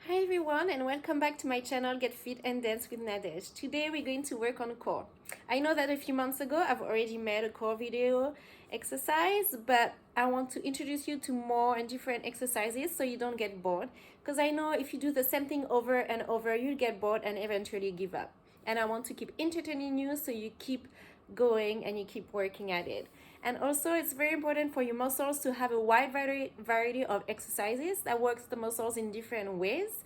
Hi everyone, and welcome back to my channel Get Fit and Dance with Nadej. Today we're going to work on core. I know that a few months ago I've already made a core video exercise, but I want to introduce you to more and different exercises so you don't get bored, because I know if you do the same thing over and over you'll get bored and eventually give up. And I want to keep entertaining you so you keep going and you keep working at it. And also it's very important for your muscles to have a wide variety of exercises that works the muscles in different ways,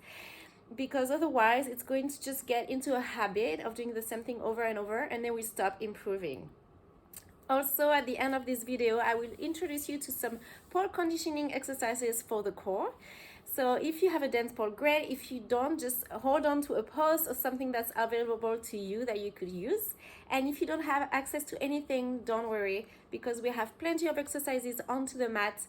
because otherwise it's going to just get into a habit of doing the same thing over and over, and then we stop improving. Also, at the end of this video, I will introduce you to some pole conditioning exercises for the core. So if you have a dance pole, great. If you don't, just hold on to a post or something that's available to you that you could use. And if you don't have access to anything, don't worry, because we have plenty of exercises onto the mat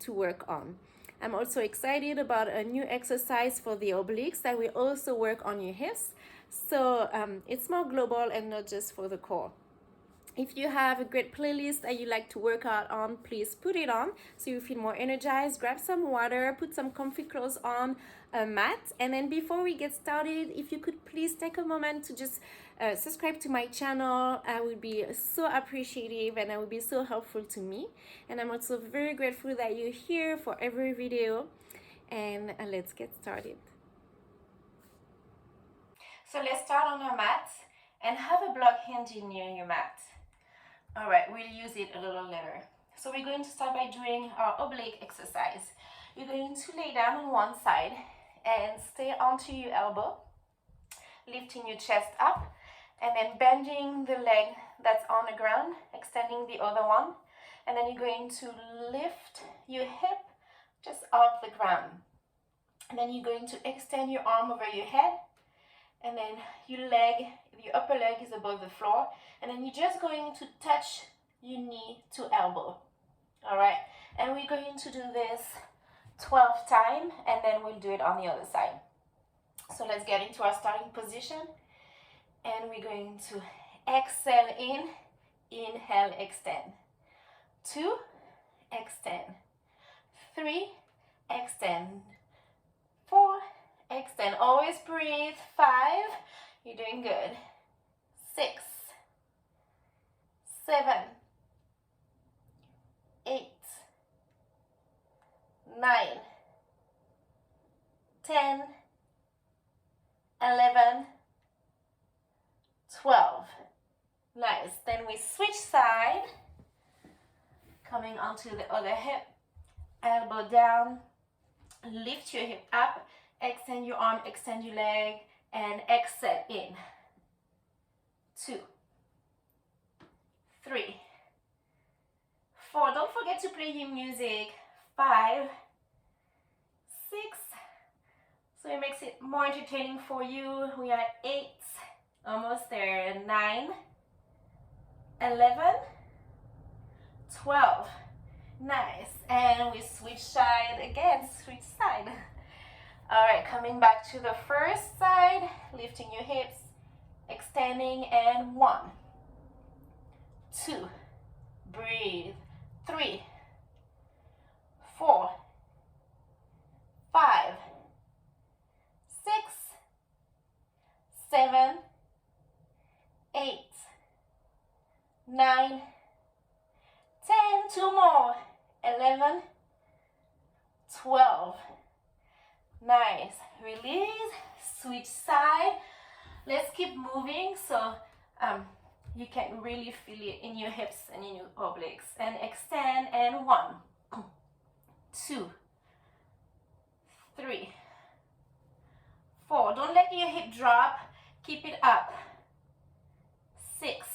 to work on. I'm also excited about a new exercise for the obliques that will also work on your hips. So it's more global and not just for the core. If you have a great playlist that you like to work out on, please put it on so you feel more energized. Grab some water, put some comfy clothes on a mat, and then before we get started, if you could please take a moment to just subscribe to my channel. I would be so appreciative and it would be so helpful to me. And I'm also very grateful that you're here for every video. And let's get started. So let's start on our mat and have a block hinge near your mat. All right, we'll use it a little later. So we're going to start by doing our oblique exercise. You're going to lay down on one side and stay onto your elbow, lifting your chest up, and then bending the leg that's on the ground, extending the other one. And then you're going to lift your hip just off the ground. And then you're going to extend your arm over your head, and then your upper leg is above the floor, and then you're just going to touch your knee to elbow. All right, and we're going to do this 12 times, and then we'll do it on the other side. So let's get into our starting position, and we're going to exhale in, inhale, extend. 2, extend. 3, extend. 4, extend. Always breathe. 5, you're doing good. 6, 7, 8, 9, 10, 11, 12. Nice. Then we switch side, coming onto the other hip, elbow down, lift your hip up, extend your arm, extend your leg, and exhale in. 2, 3, 4. Don't forget to play your music. 5, 6. So it makes it more entertaining for you. We are at 8, almost there. 9, 11, 12. Nice. And we switch side again. Switch side. All right, coming back to the first side, lifting your hips, extending, and 1, 2, breathe. 3, 4, 5, 6, 7, 8, 9, 10. 2 more. 11, 12. Nice. Release. Switch side. Let's keep moving so you can really feel it in your hips and in your obliques. And extend. And 1, 2, 3, 4. Don't let your hip drop. Keep it up. 6,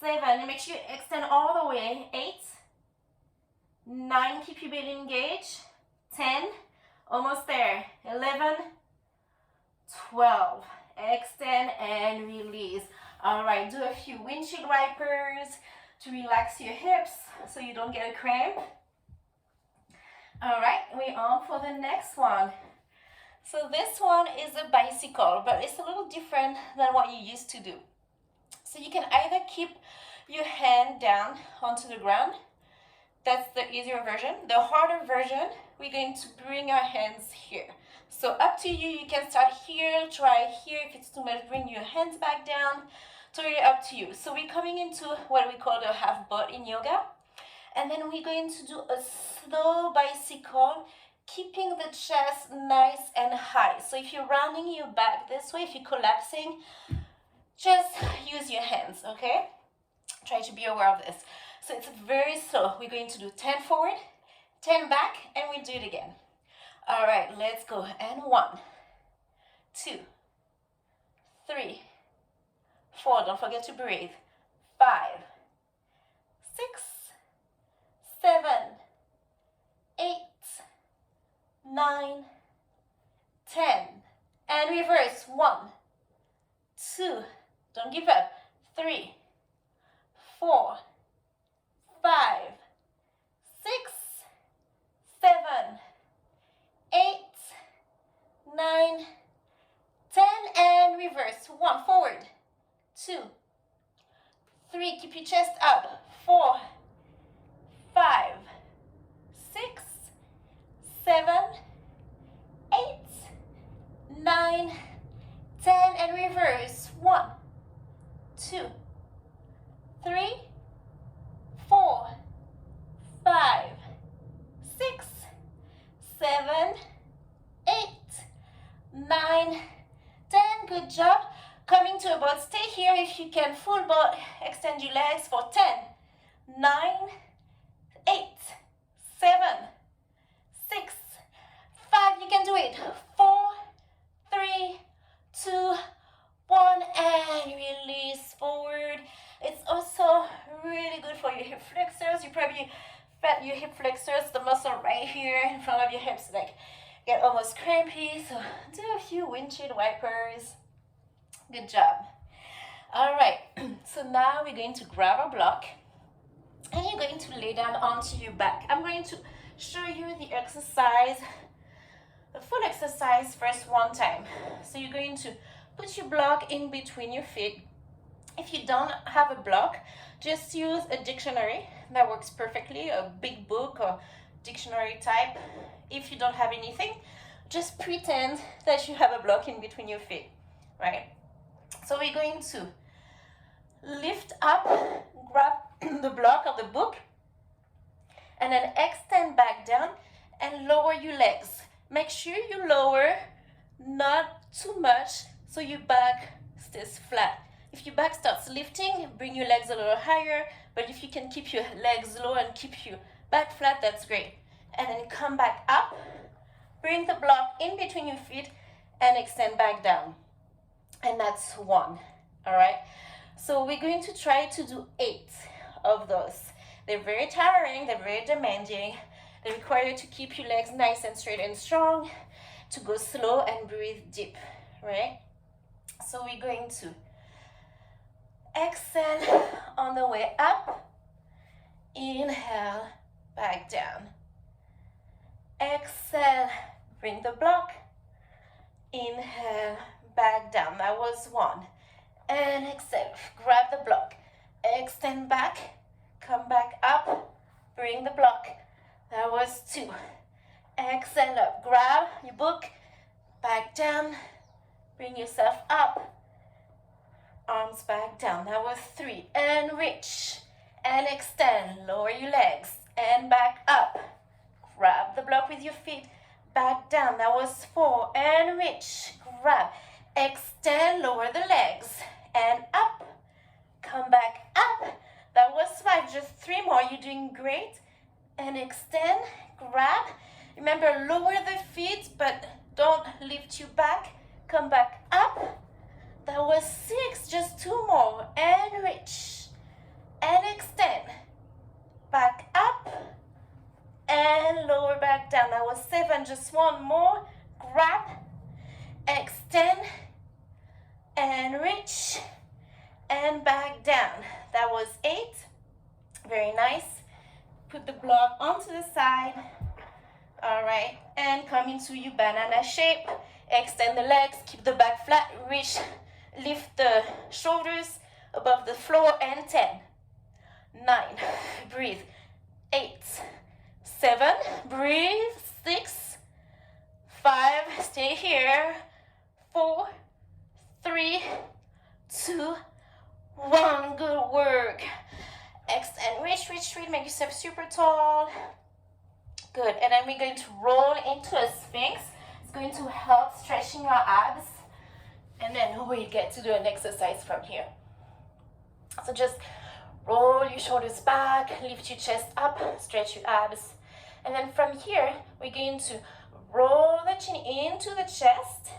7. Make sure you extend all the way. 8, 9. Keep your belly engaged. 10. Almost there. 11, 12. Extend and release. All right, do a few windshield wipers to relax your hips so you don't get a cramp. All right, we're on for the next one. So this one is a bicycle, but it's a little different than what you used to do. So you can either keep your hand down onto the ground, That's the easier version. The harder version, we're going to bring our hands here. So up to you. You can start here, try here. If it's too much, bring your hands back down. Totally up to you. So we're coming into what we call the half boat in yoga. And then we're going to do a slow bicycle, keeping the chest nice and high. So if you're rounding your back this way, if you're collapsing, just use your hands, okay? Try to be aware of this. So it's very slow. We're going to do 10 forward, 10 back, and we do it again. All right, let's go. And 1, 2, 3, 4. Don't forget to breathe. 5, 6, 7, 8, 9, 10. And reverse. 1, 2. Don't give up. 3, 4, 5, 6, 7, 8, 9, 10, and reverse. 1, forward. 2, 3, keep your chest up. 4, 5, 6, 7, 8, 9, 10, and reverse. 1, 2, 3, 4, 5, 6, 7, 8, 9, 10. Good job. Coming to a boat. Stay here if you can. Full boat. Extend your legs for 10, 9, 8, 7, 6, 5. You can do it. 4, 3, 2, 1, and release forward. It's also really good for your hip flexors. You probably felt your hip flexors, the muscle right here in front of your hips, like get almost crampy. So do a few windshield wipers. Good job. All right, so now we're going to grab a block and you're going to lay down onto your back. I'm going to show you the exercise, the full exercise first one time. So you're going to put your block in between your feet. If you don't have a block, just use a dictionary. That works perfectly, a big book or dictionary type. If you don't have anything, just pretend that you have a block in between your feet, right? So we're going to lift up, grab the block of the book, and then extend back down and lower your legs. Make sure you lower not too much so your back stays flat. If your back starts lifting, bring your legs a little higher, but if you can keep your legs low and keep your back flat, that's great. And then come back up, bring the block in between your feet and extend back down. And that's 1, all right? So we're going to try to do 8 of those. They're very tiring, they're very demanding. They require you to keep your legs nice and straight and strong, to go slow and breathe deep, right? So we're going to exhale on the way up, inhale, back down. Exhale, bring the block, inhale, back down. That was 1. And exhale, grab the block, extend back, come back up, bring the block. That was 2. Exhale up, grab your book, back down, bring yourself up, arms back down. That was 3. And reach and extend, lower your legs and back up. Grab the block with your feet, back down. That was 4. And reach, grab, extend, lower the legs and up. Come back up. That was 5. Just 3 more. You're doing great. And extend, grab. Remember, lower the feet, but don't lift you back. Come back up. That was 6. Just 2 more. And reach and extend. Back up and lower back down. That was 7. Just 1 more. Grab, extend, and reach, and back down. That was 8. Very nice. Put the block onto the side. All right, and come into your banana shape. Extend the legs, keep the back flat, reach, lift the shoulders above the floor, and 10, 9, breathe, 8, 7, breathe, 6, 5, stay here, 4, 3, 2, 1, good work. Extend, reach, make yourself super tall. Good, and then we're going to roll into a Sphinx. It's going to help stretching your abs, and then we get to do an exercise from here. So just roll your shoulders back, lift your chest up, stretch your abs, and then from here we're going to roll the chin into the chest,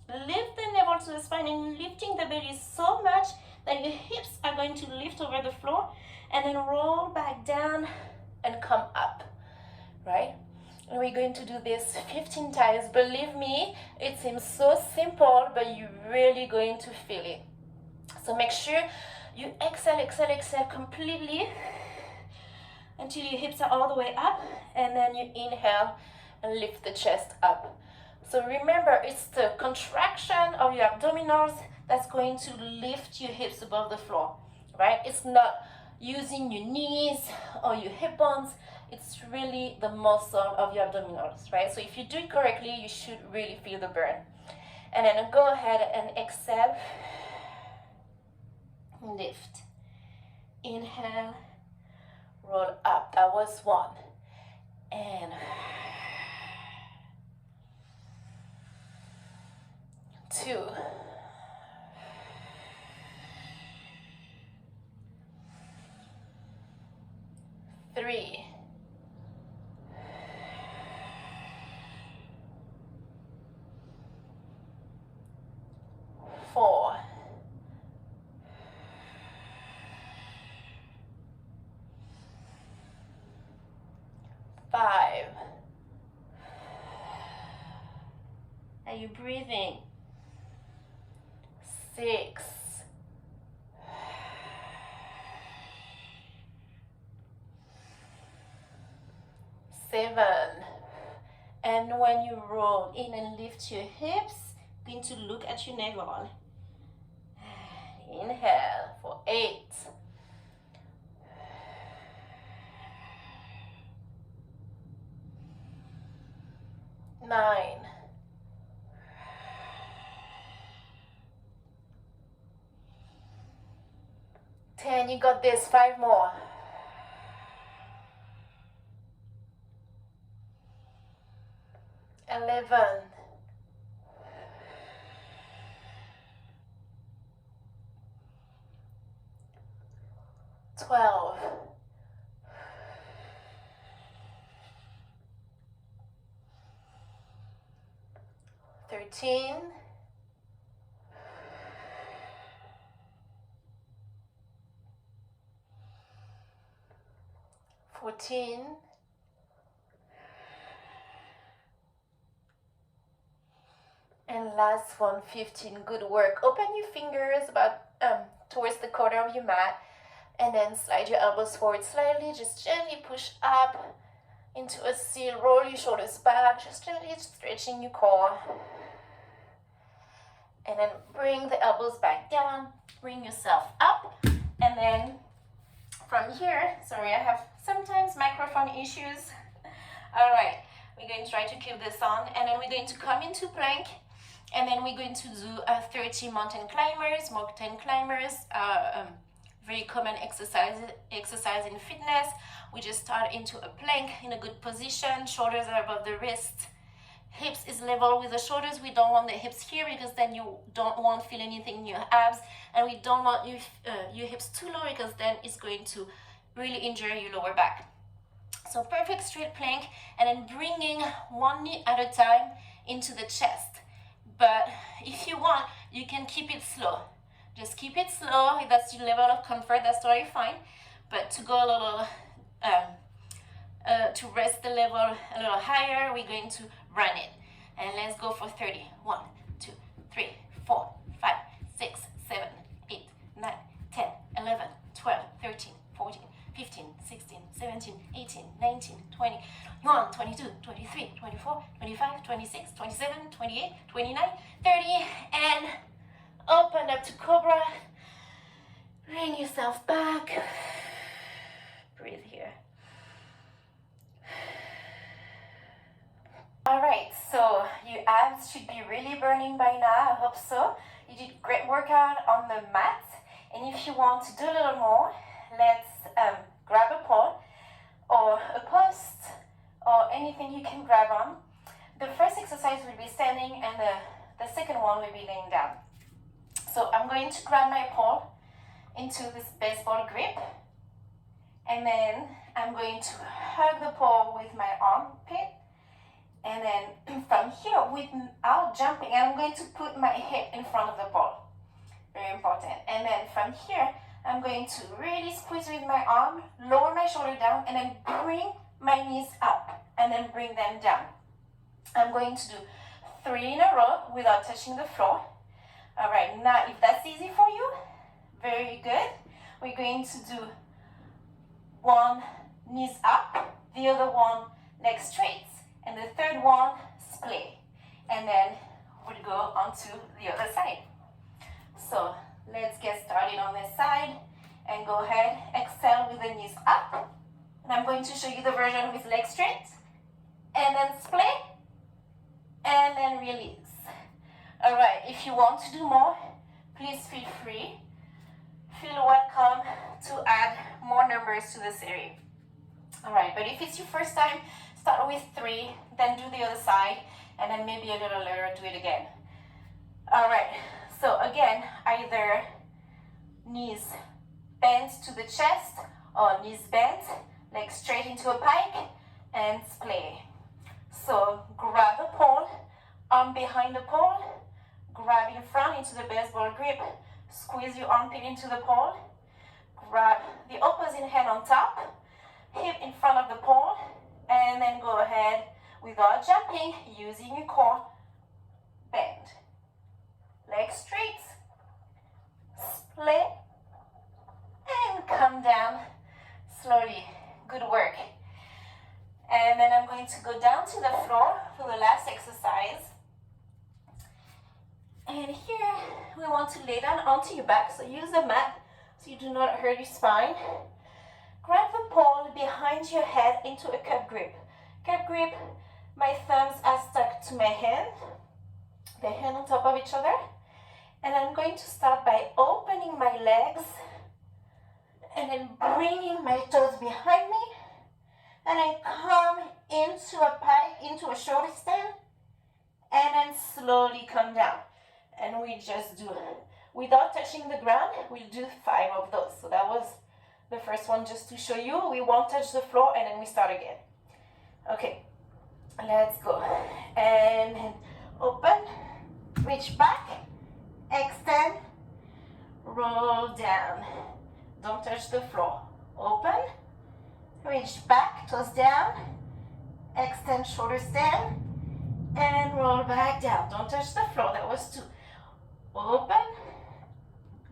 lift the navel to the spine, and lifting the belly so much that your hips are going to lift over the floor, and then roll back down and come up, right? And we're going to do this 15 times. Believe me, it seems so simple, but you're really going to feel it. So make sure you exhale, exhale, exhale completely until your hips are all the way up, and then you inhale and lift the chest up. So remember, it's the contraction of your abdominals that's going to lift your hips above the floor, right? It's not using your knees or your hip bones. It's really the muscle of your abdominals, right? So if you do it correctly, you should really feel the burn. And then go ahead and exhale. Lift. Inhale. Roll up. That was 1. And 2. 3. 4. 5. Are you breathing? 6. 7. And when you roll in and lift your hips, going to look at your navel. Inhale for 8. 9. 10. You got this. 5 more. 11. 12. 13. 14. And last one, 15. Good work. Open your fingers about towards the corner of your mat, and then slide your elbows forward slightly. Just gently push up into a seal. Roll your shoulders back, just gently stretching your core. And then bring the elbows back down. Bring yourself up. And then from here, sorry, I have sometimes microphone issues. All right, we're going to try to keep this on. And then we're going to come into plank. And then we're going to do 30 mountain climbers. Mountain climbers are very common exercise in fitness. We just start into a plank in a good position. Shoulders are above the wrist. Hips is level with the shoulders. We don't want the hips here because then you won't feel anything in your abs. And we don't want your hips too low because then it's going to really injure your lower back. So perfect straight plank, and then bringing one knee at a time into the chest. But if you want, you can keep it slow. Just keep it slow. If that's your level of comfort, that's totally fine. But to go a little, to rest the level a little higher, we're going to run it. And let's go for 30. 1, 2, 3, 4, 5, 6, 7, 8, 9, 10, 11, 12, 13, 14, 15, 16, 17, 18, 19, 20, 21, 22, 23, 24, 25, 26, 27, 28, 29, 30, and open up to Cobra. Bring yourself back. Breathe here. Alright, so your abs should be really burning by now, I hope so. You did great workout on the mat, and if you want to do a little more, let's grab a pole or a post or anything you can grab on. The first exercise will be standing, and the second one will be laying down. So I'm going to grab my pole into this baseball grip, and then I'm going to hug the pole with my armpit, and then from here, without jumping, I'm going to put my hip in front of the pole. Very important. And then from here, I'm going to really squeeze with my arm, lower my shoulder down, and then bring my knees up, and then bring them down. I'm going to do 3 in a row without touching the floor. All right, now if that's easy for you, very good. We're going to do 1 knees up, the other one legs straight, and the third one split. And then we'll go on to the other side. So let's get started on this side, and go ahead, exhale with the knees up. And I'm going to show you the version with legs straight, and then split, and then release. All right, if you want to do more, please feel free. Feel welcome to add more numbers to this area. All right, but if it's your first time, start with 3, then do the other side, and then maybe a little later do it again. All right, so again, either knees bent to the chest or knees bent, legs straight into a pike, and split. So grab the pole, arm behind the pole, grab in front into the baseball grip, squeeze your armpit into the pole, grab the opposite hand on top, hip in front of the pole, and then go ahead, without jumping, using your core, bend. Legs straight, split, and come down slowly. Good work. And then I'm going to go down to the floor for the last exercise. And here we want to lay down onto your back, so use the mat so you do not hurt your spine. Grab the pole behind your head into a cup grip. Cup grip, my thumbs are stuck to my hand, the hand on top of each other. And I'm going to start by opening my legs, and then bringing my toes behind me, and then come into a pike, into a shoulder stand, and then slowly come down. And we just do, without touching the ground, we'll do 5 of those. So that was the first one, just to show you. We won't touch the floor, and then we start again. Okay, let's go. And then open, reach back, extend, roll down. Don't touch the floor. Open, reach back, toes down, extend, shoulder stand, and roll back down. Don't touch the floor. That was 2. Open,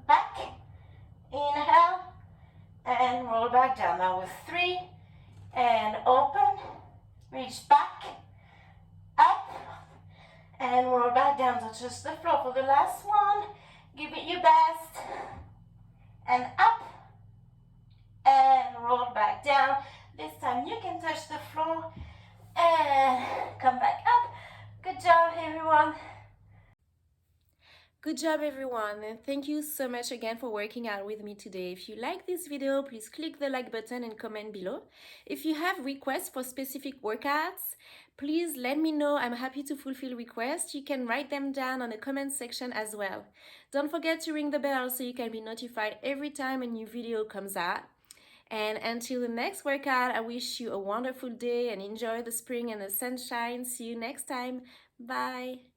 back, inhale, and roll back down. That was 3. And open, reach back, up, and roll back down. Don't touch the floor. For the last one, give it your best. And up, and roll back down. This time you can touch the floor, and come back up. Good job, everyone. Good job, everyone, and thank you so much again for working out with me today. If you like this video, please click the like button and comment below. If you have requests for specific workouts, please let me know. I'm happy to fulfill requests. You can write them down on the comment section as well. Don't forget to ring the bell so you can be notified every time a new video comes out. And until the next workout, I wish you a wonderful day and enjoy the spring and the sunshine. See you next time. Bye.